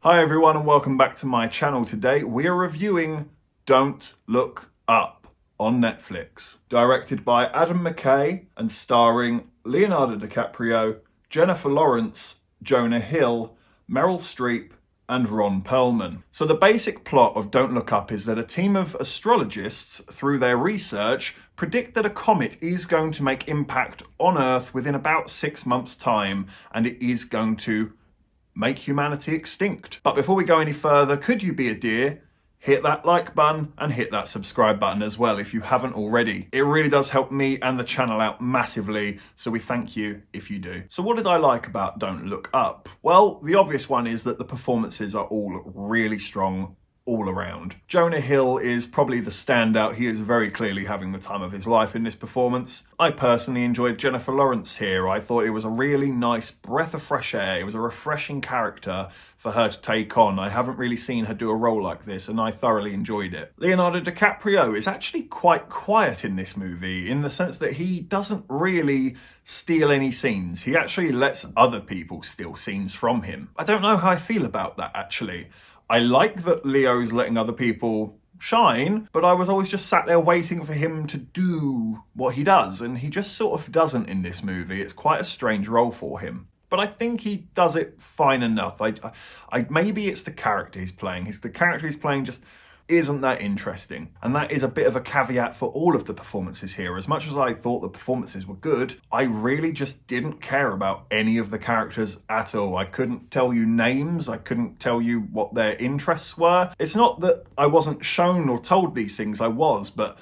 Hi everyone and welcome back to my channel. Today we are reviewing Don't Look Up on Netflix. Directed by Adam McKay and starring Leonardo DiCaprio, Jennifer Lawrence, Jonah Hill, Meryl Streep and Ron Perlman. So the basic plot of Don't Look Up is that a team of astrologists, through their research, predict that a comet is going to make impact on Earth within about 6 months' time, and it is going to make humanity extinct. But before we go any further, could you be a dear? Hit that like button and hit that subscribe button as well if you haven't already. It really does help me and the channel out massively, so we thank you if you do. So what did I like about Don't Look Up? Well, the obvious one is that the performances are all really strong all around. Jonah Hill is probably the standout. He is very clearly having the time of his life in this performance. I personally enjoyed Jennifer Lawrence here. I thought it was a really nice breath of fresh air. It was a refreshing character for her to take on. I haven't really seen her do a role like this, and I thoroughly enjoyed it. Leonardo DiCaprio is actually quite quiet in this movie, in the sense that he doesn't really steal any scenes. He actually lets other people steal scenes from him. I don't know how I feel about that, actually. I like that Leo's letting other people shine, but I was always just sat there waiting for him to do what he does, and he just sort of doesn't in this movie. It's quite a strange role for him. But I think he does it fine enough. Maybe it's the character he's playing. The character he's playing just isn't that interesting. And that is a bit of a caveat for all of the performances here. As much as I thought the performances were good, I really just didn't care about any of the characters at all. I couldn't tell you names. I couldn't tell you what their interests were. It's not that I wasn't shown or told these things, I was, but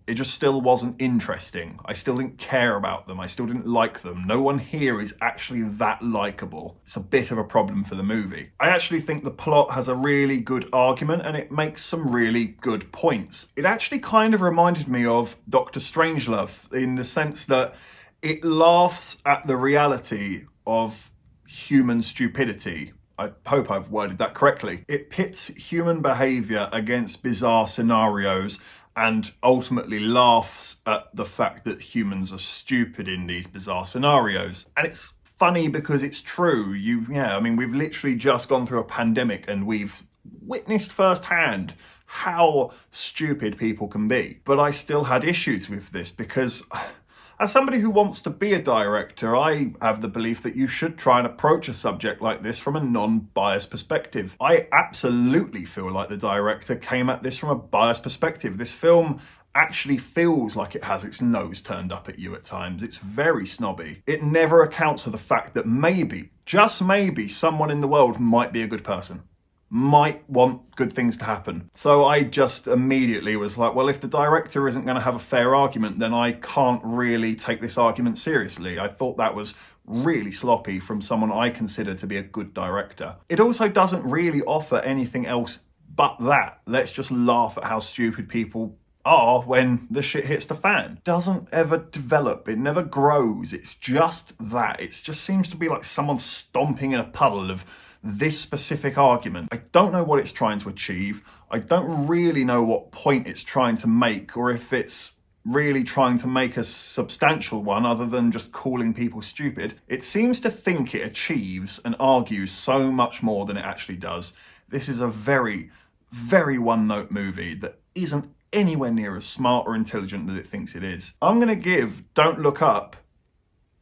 it just still wasn't interesting. I still didn't care about them. I still didn't like them. No one here is actually that likable. It's a bit of a problem for the movie. I actually think the plot has a really good argument and it makes some really good points. It actually kind of reminded me of Dr. Strangelove in the sense that it laughs at the reality of human stupidity. I hope I've worded that correctly. It pits human behavior against bizarre scenarios and ultimately laughs at the fact that humans are stupid in these bizarre scenarios. And it's funny because it's true. We've literally just gone through a pandemic and we've witnessed firsthand how stupid people can be. But I still had issues with this because as somebody who wants to be a director, I have the belief that you should try and approach a subject like this from a non-biased perspective. I absolutely feel like the director came at this from a biased perspective. This film actually feels like it has its nose turned up at you at times. It's very snobby. It never accounts for the fact that maybe, just maybe, someone in the world might be a good person, might want good things to happen. So I just immediately was like, well, if the director isn't going to have a fair argument, then I can't really take this argument seriously. I thought that was really sloppy from someone I consider to be a good director. It also doesn't really offer anything else but that. Let's just laugh at how stupid people are when the shit hits the fan. Doesn't ever develop. It never grows. It's just that. It just seems to be like someone stomping in a puddle of this specific argument. I don't know what it's trying to achieve. I don't really know what point it's trying to make, or if it's really trying to make a substantial one other than just calling people stupid. It seems to think it achieves and argues so much more than it actually does. This is a very, very one-note movie that isn't anywhere near as smart or intelligent as it thinks it is. I'm gonna give Don't Look Up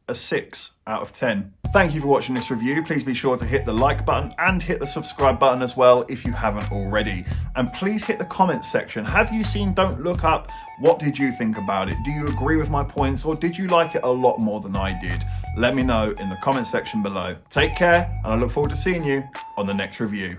a 6 out of 10. Thank you for watching this review. Please be sure to hit the like button and hit the subscribe button as well if you haven't already. And please hit the comments section. Have you seen Don't Look Up? What did you think about it? Do you agree with my points, or did you like it a lot more than I did? Let me know in the comment section below. Take care, and I look forward to seeing you on the next review.